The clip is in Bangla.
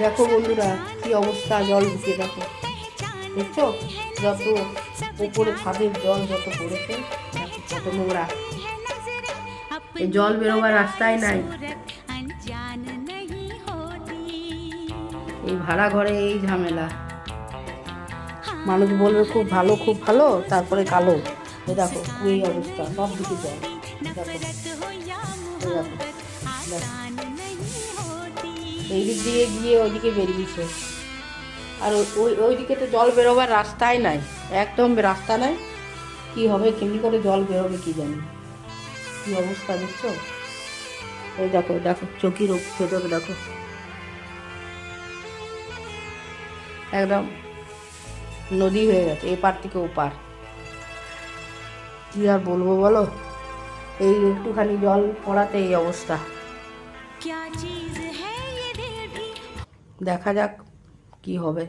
দেখো বন্ধুরা কি অবস্থা, জল ঢুকে দেখো, দেখছো যত উপরে ছাদের জল যত পড়েছে, দেখো কত নোংরা। এই জল বেরোবার রাস্তায় নাই। এই ভাড়া ঘরে এই ঝামেলা। মানুষ বলবে খুব ভালো খুব ভালো, তারপরে কালো। এ দেখো এই অবস্থা, সব দিকে জল। এই দিক দিয়ে গিয়ে ওইদিকে বেরিয়েছে, আর ওইদিকে তো জল বেরোবার রাস্তাই নাই, একদম রাস্তা নাই। কি হবে, কেমনি করে জল বেরোবে কি জানি। কি অবস্থা দেখছো, ওই দেখো দেখো চকির ভেতরে দেখো, একদম নদী হয়ে গেছে এপার থেকে ওপার। কি আর বলবো বলো, এই একটুখানি জল পড়াতে এই অবস্থা। দেখা যাক কি হবে।